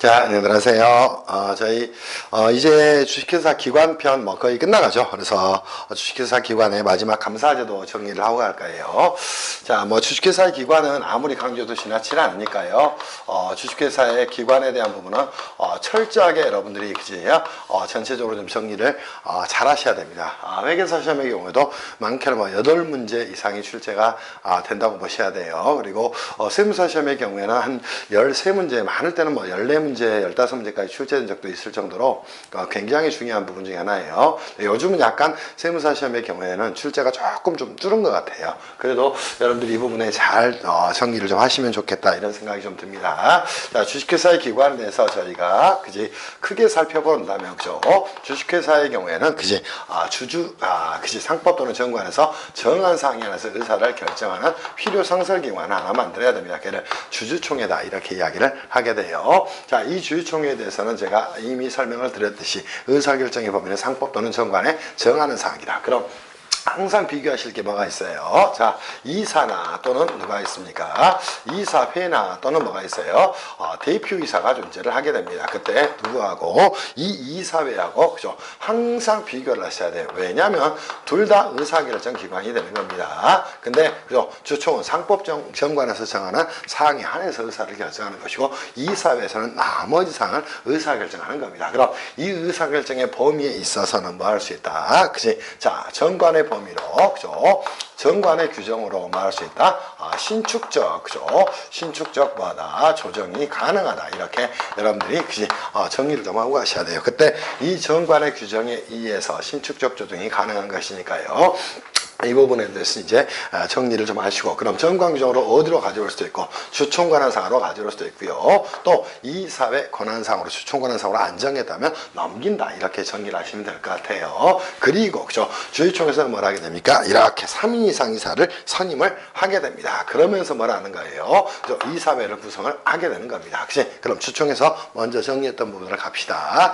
자, 안녕하세요. 저희 이제 주식회사 기관편 거의 끝나가죠. 그래서 주식회사 기관의 마지막 감사제도 정리를 하고 갈 거예요. 자, 주식회사의 기관은 아무리 강조도 지나치지 않으니까요. 주식회사의 기관에 대한 부분은 철저하게 여러분들이 전체적으로 좀 정리를 잘 하셔야 됩니다. 회계사 시험의 경우에도 많게는 8문제 이상이 출제가 된다고 보셔야 돼요. 그리고 세무사 시험의 경우에는 한 13문제, 많을 때는 14문제, 15문제까지 출제된 적도 있을 정도로 굉장히 중요한 부분 중에 하나예요. 요즘은 약간 세무사 시험의 경우에는 출제가 조금 좀 줄은 것 같아요. 그래도 여러분들이 이 부분에 잘 정리를 좀 하시면 좋겠다 이런 생각이 좀 듭니다. 자, 주식회사의 기관에 대해서 저희가 크게 살펴본다면 주식회사의 경우에는 상법 또는 정관에서 정한 사항에 관해서 의사를 결정하는 필요 상설기관을 하나 만들어야 됩니다. 걔를 주주총회다 이렇게 이야기를 하게 돼요. 자, 이 주주총회에 대해서는 제가 이미 설명을 드렸듯이 의사결정의 범위는 상법 또는 정관에 정하는 사항이다. 그럼 항상 비교하실 게 뭐가 있어요? 자, 이사나 또는 누가 있습니까? 이사회나 또는 뭐가 있어요? 대표이사가 존재를 하게 됩니다. 그때 누구하고? 이 이사회하고 항상 비교를 하셔야 돼요. 왜냐하면 둘 다 의사결정 기관이 되는 겁니다. 근데 주총은 상법 정관에서 정하는 사항에 한해서 의사를 결정하는 것이고 이사회에서는 나머지 사항을 의사결정하는 겁니다. 그럼 이 의사결정의 범위에 있어서는 뭐 할 수 있다? 자, 정관의 범위로 정관의 규정으로 말할 수 있다. 신축적 조정이 가능하다. 이렇게 여러분들이 정리를 좀 하고 가셔야 돼요. 그때 이 정관의 규정에 의해서 신축적 조정이 가능한 것이니까요. 이 부분에 대해서 정리를 좀 하시고, 그럼 정관 규정으로 어디로 가져올 수도 있고, 주총 권한상으로 가져올 수도 있고요. 또 이사회 권한상으로, 주총 권한상으로 안 정했다면 넘긴다. 이렇게 정리를 하시면 될 것 같아요. 그리고 주주총에서는 뭘 하게 됩니까? 이렇게 3인 이상 이사를 선임을 하게 됩니다. 그러면서 뭘 하는 거예요? 이사회를 구성을 하게 되는 겁니다. 그럼 주총에서 먼저 정리했던 부분을 갑시다.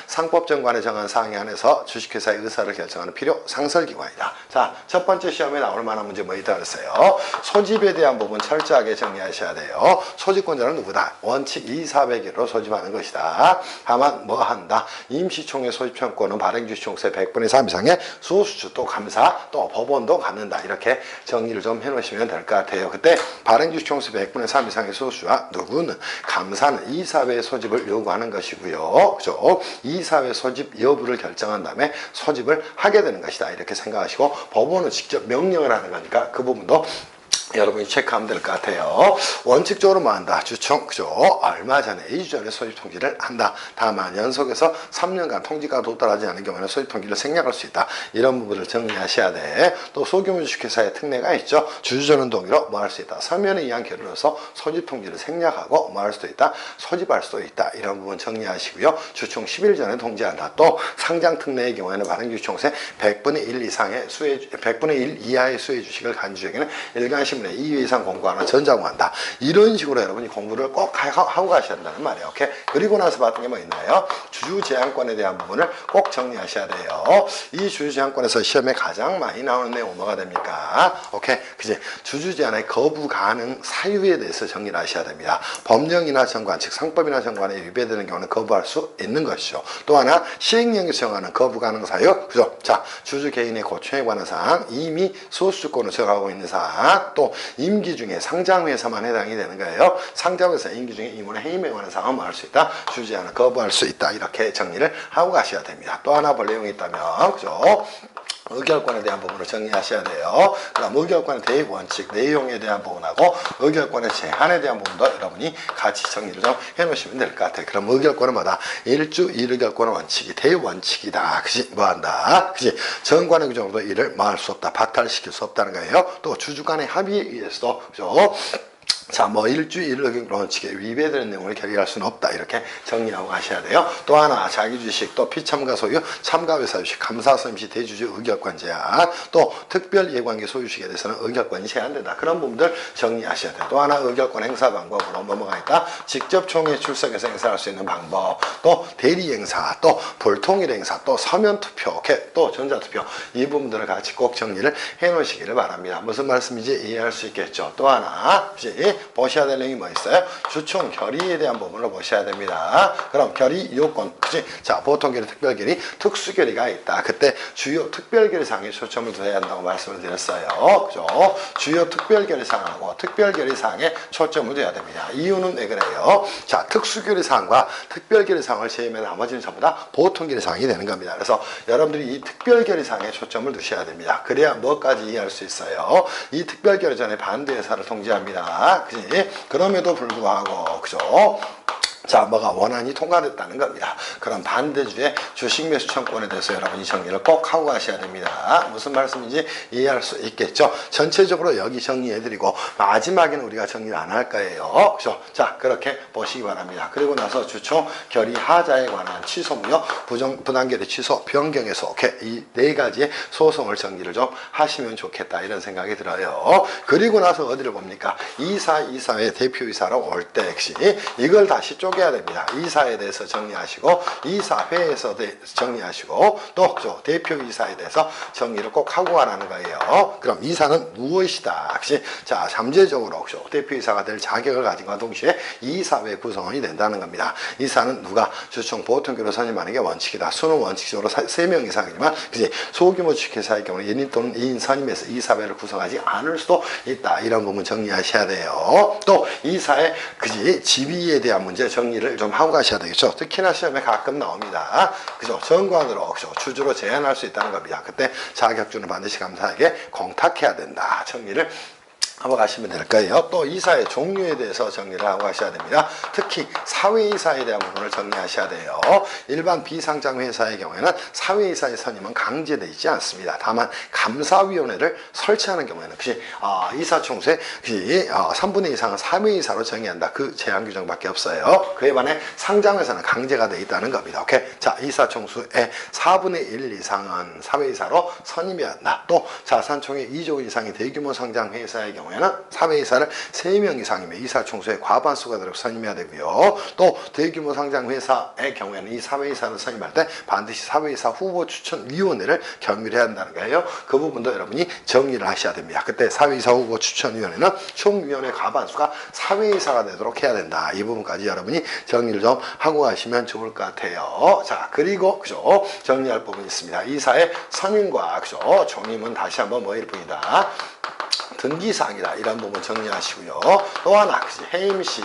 상법 정관에 정한 사항에 한해서 주식회사의 의사를 결정하는 필요 상설기관이다. 자, 첫 번째 시험에 나올 만한 문제 뭐 있다 그랬어요? 소집에 대한 부분 철저하게 정리하셔야 돼요. 소집권자는 누구다? 원칙 2,400일로 소집하는 것이다. 다만 뭐 한다? 임시총회 소집청구는 발행주식총수의 100분의 3 이상의 소수주 또 감사 또 법원도 갖는다. 이렇게 정리를 좀 해놓으시면 될 것 같아요. 그때 발행주식총수 100분의 3 이상의 소수와 누구는 감사는 이사회 소집을 요구하는 것이고요. 이사회 소집 여부를 결정한 다음에 소집을 하게 되는 것이다. 이렇게 생각하시고 법원은 직접 명령을 하는 거니까 그 부분도 여러분이 체크하면 될 것 같아요. 원칙적으로 뭐 한다? 주총, 얼마 전에 2주 전에 소집 통지를 한다. 다만 연속해서 3년간 통지가 도달하지 않은 경우에는 소집 통지를 생략할 수 있다. 이런 부분을 정리하셔야 돼. 또 소규모 주식회사의 특례가 있죠. 주주전원 동의로 뭐 할 수 있다. 서면에 의한 결의로서 소집 통지를 생략하고 뭐 할 수도 있다. 소집할 수도 있다. 이런 부분 정리하시고요. 주총 10일 전에 통지한다. 또 상장 특례의 경우에는 발행주식총수의 100분의 1 이상의 100분의 1 이하의 수혜 주식을 간주에게는 일간신문에 2회 이상 공부하는 전자고 한다. 이런 식으로 여러분이 공부를 꼭 하고 가셔야 된다는 말이에요. 오케이? 그리고 나서 봤던 게 뭐 있나요? 주주제한권에 대한 부분을 꼭 정리하셔야 돼요. 이 주주제한권에서 시험에 가장 많이 나오는 내용은 뭐가 됩니까? 오케이? 주주제한의 거부 가능 사유에 대해서 정리를 하셔야 됩니다. 법령이나 정관, 즉 상법이나 정관에 위배되는 경우는 거부할 수 있는 것이죠. 또 하나 시행령에서 정하는 거부 가능 사유, 자, 주주 개인의 고충에 관한 사항, 이미 소수주권을 정하고 있는 사항, 또 임기 중에 상장회사만 해당이 되는 거예요. 상장회사 임기 중에 임원의 해임에 관한 사항은 뭐 할 수 있다? 주주제한을 거부할 수 있다. 이렇게 정리를 하고 가셔야 됩니다. 또 하나 볼 내용이 있다면 의결권에 대한 부분을 정리하셔야 돼요. 그럼 의결권의 대원칙, 내용에 대한 부분하고 의결권의 제한에 대한 부분도 여러분이 같이 정리를 좀 해놓으시면 될 것 같아요. 그럼 의결권은 뭐다? 일주 1의결권의 원칙이 대원칙이다. 뭐 한다? 정관의 규정으로도 이를 뭐 할 수 없다. 박탈시킬 수 없다는 거예요. 또 주주 간의 합의에 의해서도 자, 일주 1의결 원칙에 위배되는 내용을 결의할 수는 없다. 이렇게 정리하고 가셔야 돼요. 또 하나, 자기주식, 또 피참가 소유, 참가회사 주식, 감사선 시 대주주 의결권 제한, 또 특별이해관계 소유주식에 대해서는 의결권이 제한된다. 그런 부분들 정리하셔야 돼요. 또 하나, 의결권 행사 방법으로 뭐가 있다? 직접 총회 출석해서 행사할 수 있는 방법, 또 대리 행사, 또 볼통일 행사, 또 서면 투표, 또 전자투표, 이 부분들을 같이 꼭 정리를 해 놓으시기를 바랍니다. 무슨 말씀인지 이해할 수 있겠죠. 또 하나, 보셔야 될 내용이 뭐 있어요? 주총 결의에 대한 부분을 보셔야 됩니다. 그럼 결의 요건, 그치? 자, 보통 결의, 특별 결의, 특수 결의가 있다. 그때 주요 특별 결의 사항에 초점을 둬야 한다고 말씀을 드렸어요. 그죠? 주요 특별 결의 사항하고 특별 결의 사항에 초점을 둬야 됩니다. 이유는 왜 그래요? 자, 특수 결의 사항과 특별 결의 사항을 제외하면 나머지는 전부 다 보통 결의 사항이 되는 겁니다. 그래서 여러분들이 이 특별 결의 사항에 초점을 두셔야 됩니다. 그래야 뭐까지 이해할 수 있어요? 이 특별 결의 전에 반대 의사를 통지합니다. 그지? 그럼에도 불구하고, 그죠? 자, 뭐가 원안이 통과됐다는 겁니다. 그럼 반대주의 주식 매수 청구권에 대해서 여러분이 정리를 꼭 하고 가셔야 됩니다. 무슨 말씀인지 이해할 수 있겠죠? 전체적으로 여기 정리해드리고 마지막에는 우리가 정리를 안 할 거예요. 그죠? 자, 그렇게 보시기 바랍니다. 그리고 나서 주총 결의 하자에 관한 취소무효, 부당결의 취소, 변경에서 이 네 가지의 소송을 정리를 좀 하시면 좋겠다 이런 생각이 들어요. 그리고 나서 어디를 봅니까? 이사의 대표이사로 올 때 역시 이걸 다시 쪼개야 됩니다. 이사에 대해서 정리하시고 이사회에서 정리하시고 또 대표이사에 대해서 정리를 꼭 하고 가라는 거예요. 그럼 이사는 무엇이다? 역시 자, 잠재적으로 대표이사가 될 자격을 가진과 동시에 이사회 구성원이 된다는 겁니다. 이사는 누가 주총 보통교로 선임하는 게 원칙이다. 수는 원칙적으로 3명 이상이지만 그치? 소규모 주식회사의 경우 연임 또는 2인 선임해서 이사회를 구성하지 않을 수도 있다. 이런 부분 정리하셔야 돼요. 또 이사의 그지 지위에 대한 문제 정리를 좀 하고 가셔야 되겠죠. 특히나 시험에 가끔 나옵니다. 그죠? 정관으로 주주로 제한할 수 있다는 겁니다. 그때 자격증을 반드시 감사에게 공탁해야 된다. 정리를 하고 가시면 될 거예요. 또 이사의 종류에 대해서 정리를 하고 가셔야 됩니다. 특히 사회이사에 대한 부분을 정리하셔야 돼요. 일반 비상장 회사의 경우에는 사회이사의 선임은 강제되어 있지 않습니다. 다만 감사위원회를 설치하는 경우에는 이사총수의 3분의 2 이상은 사회이사로 정의한다. 그 제한 규정밖에 없어요. 그에 반해 상장회사는 강제가 되어 있다는 겁니다. 오케이? 자, 이사총수의 4분의 1 이상은 사회이사로 선임해야 한다. 또 자산총액 2조 원 이상의 대규모 상장 회사의 경우 에는 사회이사를 3명 이상이면 이사총수의 과반수가 되도록 선임해야 되고요. 또 대규모 상장 회사의 경우에는 이 사회이사를 선임할 때 반드시 사회이사 후보 추천위원회를 경유해야 한다는 거예요. 그 부분도 여러분이 정리를 하셔야 됩니다. 그때 사회이사 후보 추천위원회는 총위원회 과반수가 사회이사가 되도록 해야 된다. 이 부분까지 여러분이 정리를 좀 하고 가시면 좋을 것 같아요. 자, 그리고 정리할 부분이 있습니다. 이사의 선임과 종임은 다시 한번 뭐일 뿐이다. 등기사항이다. 이런 부분 정리하시고요. 또 하나, 해임시,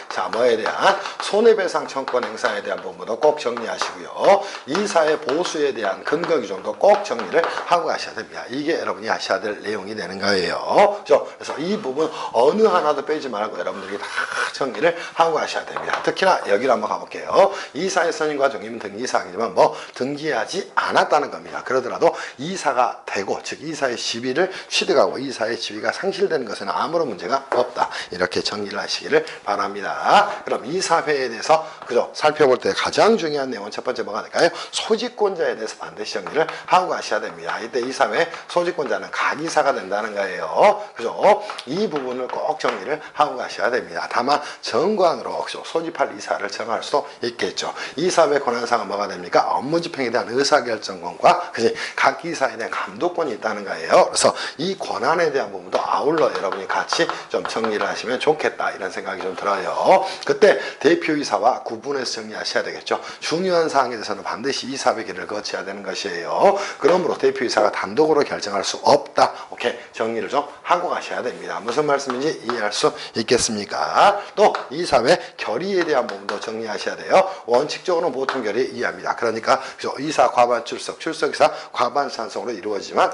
자, 뭐에 대한 손해배상 청구권 행사에 대한 부분도 꼭 정리하시고요. 이사의 보수에 대한 근거 규정도 꼭 정리를 하고 가셔야 됩니다. 이게 여러분이 하셔야 될 내용이 되는 거예요. 그래서 이 부분 어느 하나도 빼지 말고 여러분들이 다 정리를 하고 가셔야 됩니다. 특히나 여기를 한번 가볼게요. 이사의 선임과 종임은 등기사항이지만 등기하지 않았다는 겁니다. 그러더라도 이사가 되고, 즉 이사의 지위를 취득하고 이사의 지위가 상실되는 것은 아무런 문제가 없다. 이렇게 정리를 하시기를 바랍니다. 그럼 이사회에 대해서 살펴볼 때 가장 중요한 내용은 첫 번째 뭐가 될까요? 소집권자에 대해서 반드시 정리를 하고 가셔야 됩니다. 이때 이사회 소집권자는 각이사가 된다는 거예요. 이 부분을 꼭 정리를 하고 가셔야 됩니다. 다만 정관으로 소집할 이사를 정할 수도 있겠죠. 이사회 권한사항은 뭐가 됩니까? 업무 집행에 대한 의사결정권과 각 이사에 대한 감독권이 있다는 거예요. 그래서 이 권한에 대한 부분도 아울러 여러분이 같이 좀 정리를 하시면 좋겠다. 이런 생각이 좀 들어요. 그때 대표이사와 구분해서 정리하셔야 되겠죠. 중요한 사항에 대해서는 반드시 이사회 길을 거쳐야 되는 것이에요. 그러므로 대표이사가 단독으로 결정할 수 없다. 오케이, 정리를 좀 하고 가셔야 됩니다. 무슨 말씀인지 이해할 수 있겠습니까? 또 이사회 결의에 대한 부분도 정리하셔야 돼요. 원칙적으로는 보통 결의 이해합니다. 그러니까 이사 과반 출석이사 과반 찬성으로 이루어지지만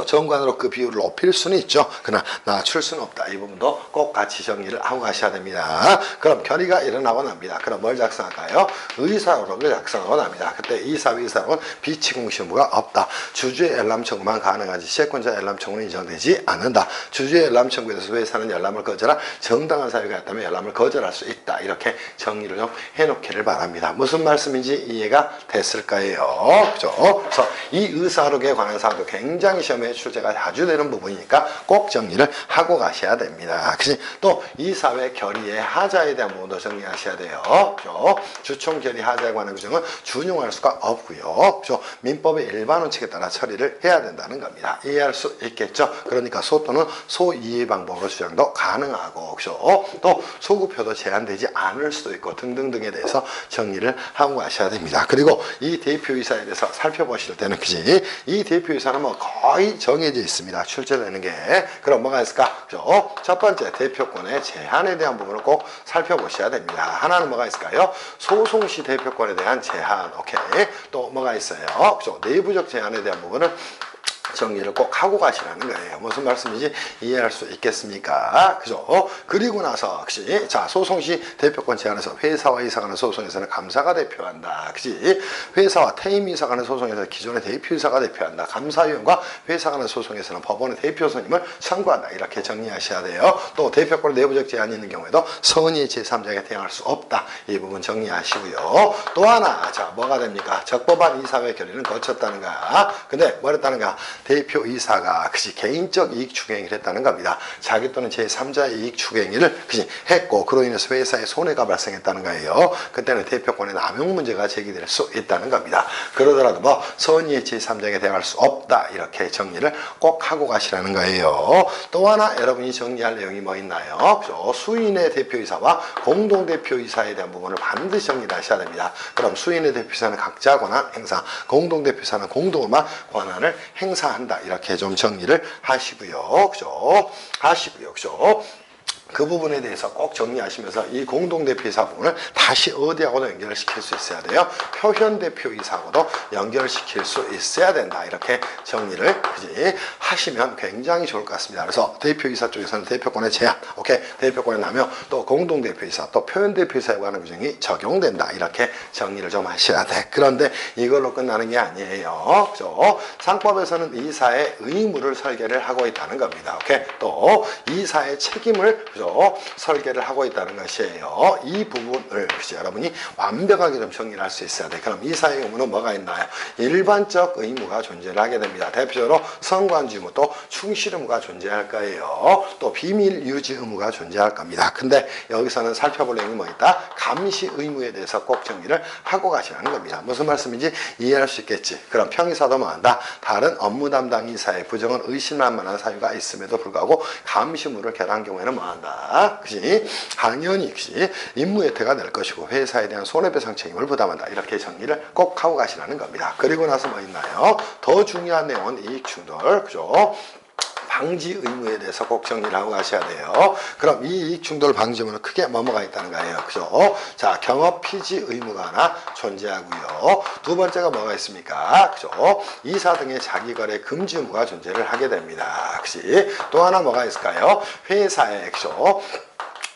정관으로 그 비율을 높일 수는 있죠. 그러나 낮출 수는 없다. 이 부분도 꼭 같이 정리를 하고 가셔야 됩니다. 그럼 결의가 일어나고 납니다. 그럼 뭘 작성할까요? 의사록을 작성하고 납니다. 그때 이사회의사록은 비치공시무가 없다. 주주의 열람 청구만 가능하지 채권자 열람 청구는 인정되지 않는다. 주주의 열람 청구에 대해서 회사는 열람을 거절한 정당한 사유가 있다면 열람을 거절할 수 있다. 이렇게 정리를 좀 해놓기를 바랍니다. 무슨 말씀인지 이해가 됐을 거예요. 그래서 이 의사록에 관한 사항도 굉장히 시험에 출제가 자주 되는 부분이니까 꼭 정리를 하고 가셔야 됩니다. 그치? 또 이사회 결의의 하자에 대한 부분도 정리하셔야 돼요. 그죠? 주총 결의 하자에 관한 규정은 준용할 수가 없고요. 그죠? 민법의 일반 원칙에 따라 처리를 해야 된다는 겁니다. 이해할 수 있겠죠? 그러니까 소 또는 소이해 방법으로 주장도 가능하고, 그죠? 또 소구표도 제한되지 않을 수도 있고 등등등에 대해서 정리를 하고 가셔야 됩니다. 그리고 이 대표이사에 대해서 살펴보실 때는, 그지? 이 대표이사는 뭐 거의 정해져 있습니다. 출제되는 게. 그럼 뭐가 있을까? 그죠? 첫 번째, 대표권의 제한에 대한 부분을 꼭 살펴보셔야 됩니다. 하나는 뭐가 있을까요? 소송시 대표권에 대한 제한. 오케이. 또 뭐가 있어요? 그죠? 내부적 제한에 대한 부분은 정리를 꼭 하고 가시라는 거예요. 무슨 말씀인지 이해할 수 있겠습니까? 그죠? 그리고 나서, 그치? 자, 소송시 대표권 제한에서 회사와 이사 간의 소송에서는 감사가 대표한다. 그치? 회사와 퇴임 이사 간의 소송에서 기존의 대표이사가 대표한다. 감사위원과 회사 간의 소송에서는 법원의 대표 선임을 청구한다. 이렇게 정리하셔야 돼요. 또 대표권 내부적 제한이 있는 경우에도 선의 제3자에게 대항할 수 없다. 이 부분 정리하시고요. 또 하나, 자, 뭐가 됩니까? 적법한 이사회 결의는 거쳤다는가? 근데 뭐 했다는가? 대표이사가 그치 개인적 이익 추구행위를 했다는 겁니다. 자기 또는 제3자의 이익 추구행위를 그치 했고 그로 인해서 회사에 손해가 발생했다는 거예요. 그때는 대표권의 남용 문제가 제기될 수 있다는 겁니다. 그러더라도 뭐 선의의 제3자에게 대항할 수 없다. 이렇게 정리를 꼭 하고 가시라는 거예요. 또 하나 여러분이 정리할 내용이 뭐 있나요? 그죠? 수인의 대표이사와 공동대표이사에 대한 부분을 반드시 정리를 하셔야 됩니다. 그럼 수인의 대표이사는 각자 권한 행사, 공동대표이사는 공동만 권한을 행사한다. 이렇게 좀 정리를 하시고요. 그죠? 그죠? 그 부분에 대해서 꼭 정리하시면서 이 공동대표이사 부분을 다시 어디하고도 연결을 시킬 수 있어야 돼요. 표현대표이사하고도 연결시킬 수 있어야 된다. 이렇게 정리를 그지 하시면 굉장히 좋을 것 같습니다. 그래서 대표이사 쪽에서는 대표권의 제한, 오케이, 대표권의 남용, 또 공동대표이사, 또 표현대표이사에 관한 규정이 적용된다. 이렇게 정리를 좀 하셔야 돼. 그런데 이걸로 끝나는 게 아니에요. 그죠? 상법에서는 이사의 의무를 설계를 하고 있다는 겁니다. 오케이, 또 이사의 책임을 그죠? 설계를 하고 있다는 것이에요. 이 부분을 그치, 여러분이 완벽하게 좀 정리를 할 수 있어야 돼. 그럼 이사의 의무는 뭐가 있나요? 일반적 의무가 존재를 하게 됩니다. 대표적으로 성관주 의무, 또 충실 의무가 존재할 거예요. 또 비밀 유지 의무가 존재할 겁니다. 근데 여기서는 살펴볼 내용이 뭐 있다? 감시 의무에 대해서 꼭 정리를 하고 가시라는 겁니다. 무슨 말씀인지 이해할 수 있겠지. 그럼 평이사도 뭐한다? 다른 업무 담당 이사의 부정은 의심할 만한 사유가 있음에도 불구하고 감시 의무를 결한 경우에는 뭐한다? 그치? 당연히 그치? 임무혜택가 될 것이고 회사에 대한 손해배상 책임을 부담한다. 이렇게 정리를 꼭 하고 가시라는 겁니다. 그리고 나서 뭐 있나요? 더 중요한 내용은 이익충돌, 그죠? 방지 의무에 대해서 꼭 정리를 하고 가셔야 돼요. 그럼 이 이익충돌 방지 의무는 크게 뭐뭐가 있다는 거예요. 그죠? 자, 경업 피지 의무가 하나 존재하고요. 두 번째가 뭐가 있습니까? 그죠? 이사 등의 자기거래 금지 의무가 존재를 하게 됩니다. 그치? 또 하나 뭐가 있을까요? 회사에, 그죠?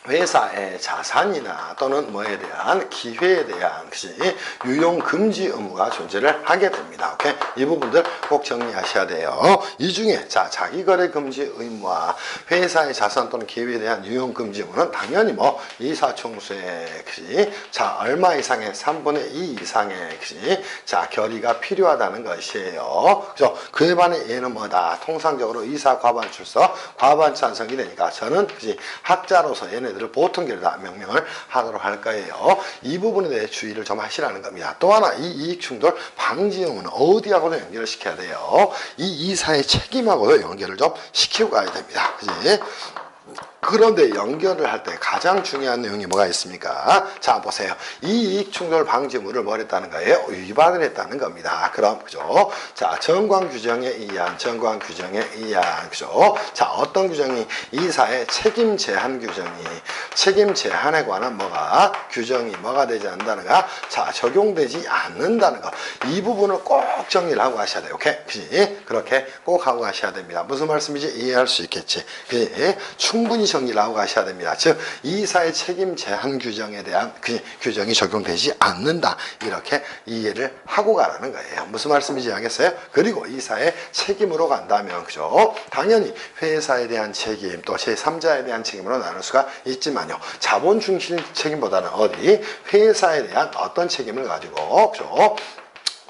회사의 자산이나 또는 뭐에 대한 기회에 대한 그치? 유용 금지 의무가 존재를 하게 됩니다. 오케이? 이 부분들 꼭 정리하셔야 돼요. 이 중에 자, 자기거래 금지 의무와 회사의 자산 또는 기회에 대한 유용 금지 의무는 당연히 뭐 이사총수의 그치? 자, 얼마 이상의 3분의 2 이상의 그치? 자, 결의가 필요하다는 것이에요. 그죠? 그에 반해 얘는 뭐다? 통상적으로 이사 과반 출석, 과반 찬성이 되니까 저는 그치? 학자로서 얘네들을 보통 결의다 명명을 하도록 할 거예요. 이 부분에 대해 주의를 좀 하시라는 겁니다. 또 하나 이 이익충돌 방지 의무는 어디하고도 연결을 시켜야 돼요. 이 이사의 책임하고도 연결을 좀 시키고 가야 됩니다. 그지? 그런데 연결을 할 때 가장 중요한 내용이 뭐가 있습니까? 자, 보세요. 이 이익충돌 방지물을 뭐 했다는 거예요? 위반을 했다는 겁니다. 그럼, 그죠? 자, 정관 규정에 의한, 그죠? 자, 어떤 규정이 이사의 책임 제한 규정이, 책임 제한에 관한 뭐가, 규정이 뭐가 되지 않는다는가? 자, 적용되지 않는다는 거. 이 부분을 꼭 정리를 하고 가셔야 돼요. 오케이? 그지? 그렇게 꼭 하고 가셔야 됩니다. 무슨 말씀인지 이해할 수 있겠지? 그지? 충분히 정리를 하고 가셔야 됩니다. 즉 이사의 책임 제한 규정에 대한 규정이 적용되지 않는다. 이렇게 이해를 하고 가라는 거예요. 무슨 말씀인지 알겠어요? 그리고 이사의 책임으로 간다면 그죠? 당연히 회사에 대한 책임 또 제3자에 대한 책임으로 나눌 수가 있지만요. 자본 중심 책임보다는 어디? 회사에 대한 어떤 책임을 가지고 그죠?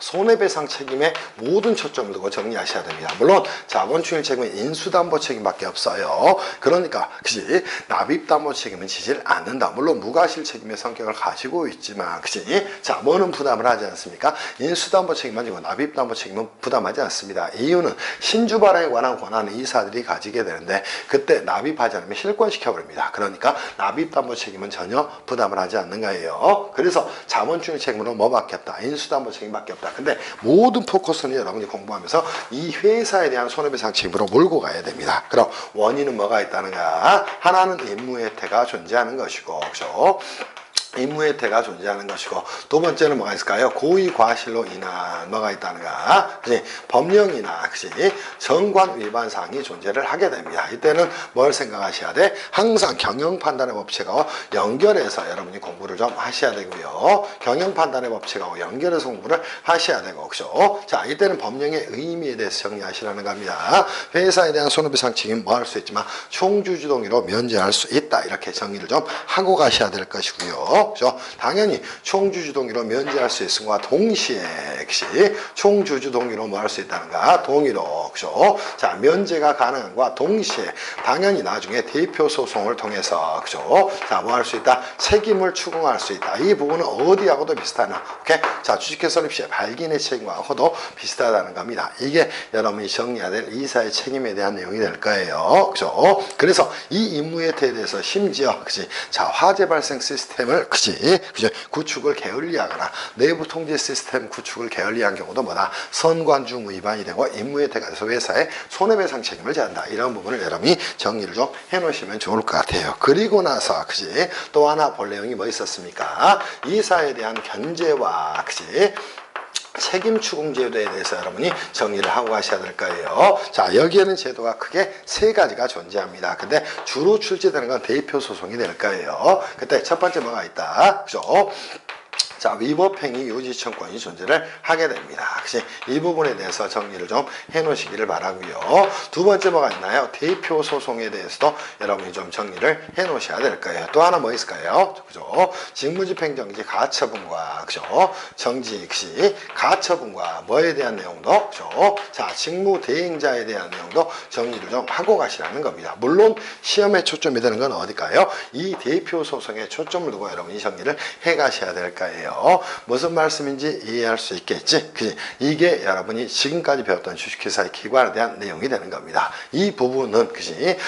손해배상 책임에 모든 초점을 두고 정리하셔야 됩니다. 물론 자본추일 책임은 인수담보 책임밖에 없어요. 그러니까 그지 납입담보 책임은 지질 않는다. 물론 무과실 책임의 성격을 가지고 있지만 그지 자 뭐는 부담을 하지 않습니까? 인수담보 책임만 지고 납입담보 책임은 부담하지 않습니다. 이유는 신주발행에 관한 권한은 이사들이 가지게 되는데 그때 납입하지 않으면 실권시켜버립니다. 그러니까 납입담보 책임은 전혀 부담을 하지 않는 거예요. 그래서 자본추일 책임으로 뭐밖에 없다? 인수담보 책임밖에 없다. 근데 모든 포커스는 여러분이 공부하면서 이 회사에 대한 손해배상 책임으로 몰고 가야 됩니다. 그럼 원인은 뭐가 있다는가? 하나는 임무혜태가 존재하는 것이고, 그죠? 임무혜태가 존재하는 것이고 두 번째는 뭐가 있을까요? 고의과실로 인한 뭐가 있다는가? 그치? 법령이나 그치? 정관 위반 사항이 존재를 하게 됩니다. 이때는 뭘 생각하셔야 돼? 항상 경영판단의 법칙하고 연결해서 여러분이 공부를 좀 하셔야 되고요. 경영판단의 법칙하고 연결해서 공부를 하셔야 되고 그죠? 자 이때는 법령의 의미에 대해서 정리하시라는 겁니다. 회사에 대한 손해배상 책임 뭐 할 수 있지만 총주주동의로 면제할 수 있다. 이렇게 정리를 좀 하고 가셔야 될 것이고요. 그죠? 당연히 총주주동의로 면제할 수 있음과 동시에 총주주동의로 뭐 할 수 있다는가? 동의로 그죠? 자 면제가 가능한과 동시에 당연히 나중에 대표 소송을 통해서 그죠? 자 뭐 할 수 있다? 책임을 추궁할 수 있다. 이 부분은 어디하고도 비슷하나? 오케이? 자 주식회사 시에 발기인의 책임하고도 비슷하다는 겁니다. 이게 여러분이 정리해야 될 이사의 책임에 대한 내용이 될 거예요. 그죠? 그래서 이 임무혜태에 대해서 심지어 그지? 자 화재 발생 시스템을 그지? 구축을 게을리하거나 내부 통제 시스템 구축을 게을리한 경우도 뭐다? 선관중 위반이 되고 임무혜태가 돼서 회사에 손해배상 책임을 져야 한다. 이런 부분을 여러분이 정리를 좀 해놓으시면 좋을 것 같아요. 그리고 나서 그지? 또 하나 볼 내용이 뭐 있었습니까? 이사에 대한 견제와 그지? 책임 추궁 제도에 대해서 여러분이 정리를 하고 가셔야 될 거예요. 자, 여기에는 제도가 크게 세 가지가 존재합니다. 근데 주로 출제되는 건 대표 소송이 될 거예요. 그때 첫 번째 뭐가 있다. 그죠? 자, 위법행위 요지청권이 존재를 하게 됩니다. 그치? 이 부분에 대해서 정리를 좀 해놓으시기를 바라고요. 두 번째 뭐가 있나요? 대표 소송에 대해서도 여러분이 좀 정리를 해놓으셔야 될 거예요. 또 하나 뭐 있을까요? 그죠? 직무집행정지 가처분과 그죠? 정지 시 가처분과 뭐에 대한 내용도 그죠? 자, 직무대행자에 대한 내용도 정리를 좀 하고 가시라는 겁니다. 물론 시험에 초점이 되는 건 어딜까요? 이 대표 소송에 초점을 두고 여러분이 정리를 해 가셔야 될 거예요. 무슨 말씀인지 이해할 수 있겠지? 그치? 이게 여러분이 지금까지 배웠던 주식회사의 기관에 대한 내용이 되는 겁니다. 이 부분은 그치?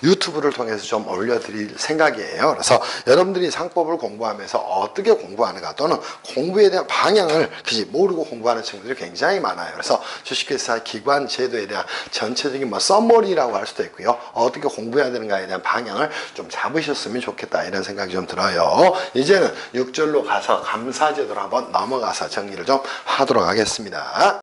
유튜브를 통해서 좀 올려드릴 생각이에요. 그래서 여러분들이 상법을 공부하면서 어떻게 공부하는가 또는 공부에 대한 방향을 그치? 모르고 공부하는 친구들이 굉장히 많아요. 그래서 주식회사 기관 제도에 대한 전체적인 뭐 써머리라고 할 수도 있고요. 어떻게 공부해야 되는가에 대한 방향을 좀 잡으셨으면 좋겠다 이런 생각이 좀 들어요. 이제는 6절로 가서 감사제도로 한번 넘어가서 정리를 좀 하도록 하겠습니다.